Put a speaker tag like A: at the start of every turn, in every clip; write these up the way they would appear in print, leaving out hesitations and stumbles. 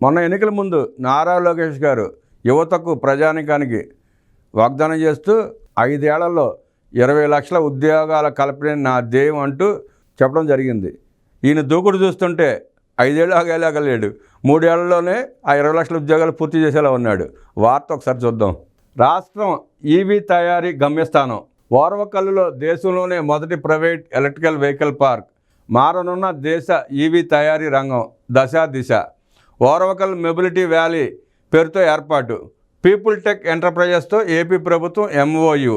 A: మొన్న ఎన్నికల ముందు నారా లోకేష్ గారు యువతకు ప్రజానికానికి వాగ్దానం చేస్తూ 5 ఏళ్లలో 20 లక్షల ఉద్యోగాల కల్పనే నా ధ్యేయం అంటూ చెప్పడం జరిగింది. ఈయన దూకుడు చూస్తుంటే 5 ఏళ్ళు ఆగలేడు, 3 ఏళ్లలోనే ఆ 20 లక్షల ఉద్యోగాలు పూర్తి చేసేలా ఉన్నాడు. వార్త ఒకసారి చూద్దాం. రాష్ట్రం ఈవీ తయారీ గమ్యస్థానం. ఓర్వకల్లులో దేశంలోనే మొదటి ప్రైవేట్ ఎలక్ట్రికల్ వెహికల్ పార్క్. మారనున్న దేశ ఈవీ తయారీ రంగం దిశ. ఓర్వకల్ మొబిలిటీ వ్యాలీ పేరుతో ఏర్పాటు. పీపుల్ టెక్ ఎంటర్ప్రైజెస్తో ఏపీ ప్రభుత్వం ఎంఓయు.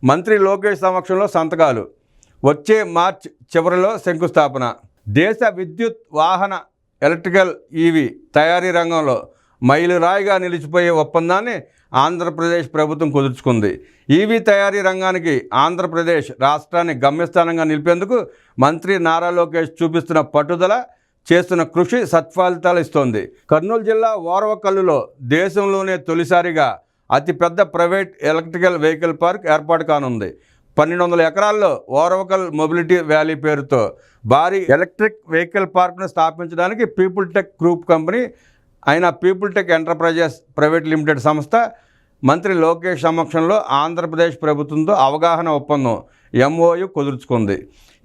A: మంత్రి లోకేష్ సమక్షంలో సంతకాలు. వచ్చే మార్చ్ చివరిలో శంకుస్థాపన. దేశ విద్యుత్ వాహన ఎలక్ట్రికల్ ఈవీ తయారీ రంగంలో మైలురాయిగా నిలిచిపోయే ఒప్పందాన్ని ఆంధ్రప్రదేశ్ ప్రభుత్వం కుదుర్చుకుంది. ఈవీ తయారీ రంగానికి ఆంధ్రప్రదేశ్ రాష్ట్రాన్ని గమ్యస్థానంగా నిలిపేందుకు మంత్రి నారా లోకేష్ చూపిస్తున్న పట్టుదల, చేస్తున్న కృషి సత్ఫలితాలు ఇస్తోంది. కర్నూలు జిల్లా ఓర్వకల్లులో దేశంలోనే తొలిసారిగా అతిపెద్ద ప్రైవేట్ ఎలక్ట్రికల్ వెహికల్ పార్క్ ఏర్పాటు కానుంది. 1200 ఎకరాల్లో ఓర్వకల్ మొబిలిటీ వ్యాలీ పేరుతో భారీ ఎలక్ట్రిక్ వెహికల్ పార్క్ను స్థాపించడానికి పీపుల్ టెక్ గ్రూప్ కంపెనీ అయిన people tech enterprises private limited సంస్థ మంత్రి లోకేష్ సమక్షంలో ఆంధ్రప్రదేశ్ ప్రభుత్వంతో అవగాహన ఒప్పందం ఎంఓయు కుదుర్చుకుంది.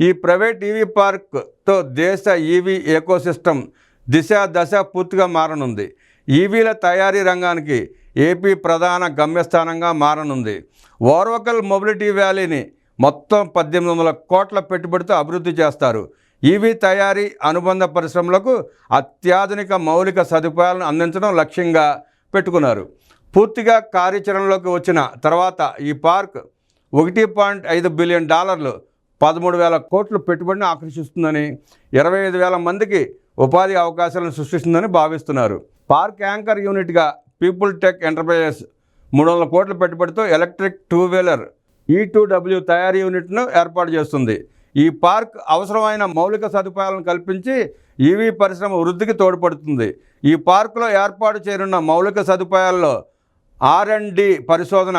A: ఈ ప్రైవేట్ ఈవీ పార్క్తో దేశ ఈవీ ఎకోసిస్టమ్ దశ పూర్తిగా మారనుంది. ఈవీల తయారీ రంగానికి ఏపీ ప్రధాన గమ్యస్థానంగా మారనుంది. ఓర్వకల్ మొబిలిటీ వ్యాలీని మొత్తం 1800 కోట్ల పెట్టుబడితో అభివృద్ధి చేస్తారు. ఈవీ తయారీ అనుబంధ పరిశ్రమలకు అత్యాధునిక మౌలిక సదుపాయాలను అందించడం లక్ష్యంగా పెట్టుకున్నారు. పూర్తిగా కార్యాచరణలోకి వచ్చిన తర్వాత ఈ పార్క్ $1.5 బిలియన్, 13,000 కోట్ల పెట్టుబడిని ఆకర్షిస్తుందని, 25,000 మందికి ఉపాధి అవకాశాలను సృష్టిస్తుందని భావిస్తున్నారు. పార్క్ యాంకర్ యూనిట్గా పీపుల్ టెక్ ఎంటర్ప్రైజెస్ 300 కోట్ల పెట్టుబడితో ఎలక్ట్రిక్ 2-వీలర్ E2W తయారీ యూనిట్ను ఏర్పాటు చేస్తుంది. ఈ పార్క్ అవసరమైన మౌలిక సదుపాయాలను కల్పించి ఈవీ పరిశ్రమ వృద్ధికి తోడ్పడుతుంది. ఈ పార్కులో ఏర్పాటు చేయనున్న మౌలిక సదుపాయాల్లో R&D పరిశోధన,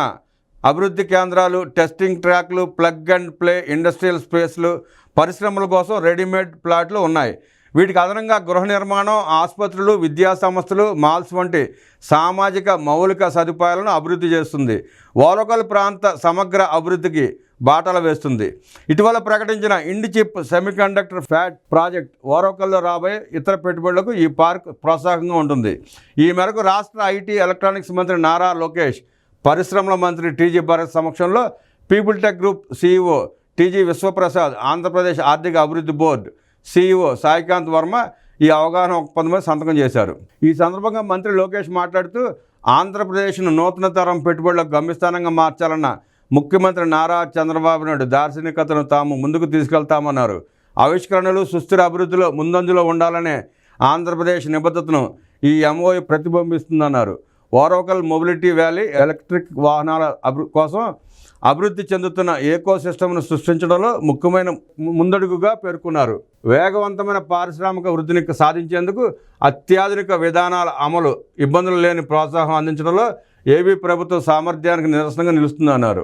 A: అభివృద్ధి కేంద్రాలు, టెస్టింగ్ ట్రాక్లు, ప్లగ్ అండ్ ప్లే ఇండస్ట్రియల్ స్పేస్లు, పరిశ్రమల కోసం రెడీమేడ్ ప్లాట్లు ఉన్నాయి. వీటికి అదనంగా గృహ నిర్మాణం, ఆసుపత్రులు, విద్యా సంస్థలు, మాల్స్ వంటి సామాజిక మౌలిక సదుపాయాలను అభివృద్ధి చేస్తుంది. ఓర్వకల్ ప్రాంత సమగ్ర అభివృద్ధికి బాటలు వేస్తుంది. ఇటీవల ప్రకటించిన ఇండిచిప్ సెమీకండక్టర్ ఫ్యాట్ ప్రాజెక్ట్ ఓర్వకల్లో రాబోయే ఇతర పెట్టుబడులకు ఈ పార్క్ ప్రోత్సాహంగా ఉంటుంది. ఈ మేరకు రాష్ట్ర ఐటీ ఎలక్ట్రానిక్స్ మంత్రి నారా లోకేష్, పరిశ్రమల మంత్రి టీజీ భరత్ సమక్షంలో people tech group CEO TG Vishwaprasad, Andhra Pradesh ఆర్థిక అభివృద్ధి బోర్డు సీఈఓ సాయికాంత్ వర్మ ఈ అవగాహన ఒప్పందంపై సంతకం చేశారు. ఈ సందర్భంగా మంత్రి లోకేష్ మాట్లాడుతూ ఆంధ్రప్రదేశ్ను నూతన తరం పెట్టుబడులకు గమ్యస్థానంగా మార్చాలన్న ముఖ్యమంత్రి నారా చంద్రబాబు నాయుడు దార్శనికతను తాము ముందుకు తీసుకెళ్తామన్నారు. ఆవిష్కరణలు, సుస్థిర అభివృద్ధిలో ముందంజలో ఉండాలనే ఆంధ్రప్రదేశ్ నిబద్ధతను ఈ ఎంఓయు ప్రతిబింబిస్తుందన్నారు. ఓర్వకల్ మొబిలిటీ వ్యాలీ ఎలక్ట్రిక్ వాహనాల కోసం అభివృద్ధి చెందుతున్న ఏకోసిస్టమ్ను సృష్టించడంలో ముఖ్యమైన ముందడుగుగా పేర్కొన్నారు. వేగవంతమైన పారిశ్రామిక వృద్ధిని సాధించేందుకు అత్యాధునిక విధానాల అమలు, ఇబ్బందులు లేని ప్రోత్సాహం అందించడంలో ఏపీ ప్రభుత్వ సామర్థ్యానికి నిదర్శనంగా నిలుస్తుందన్నారు.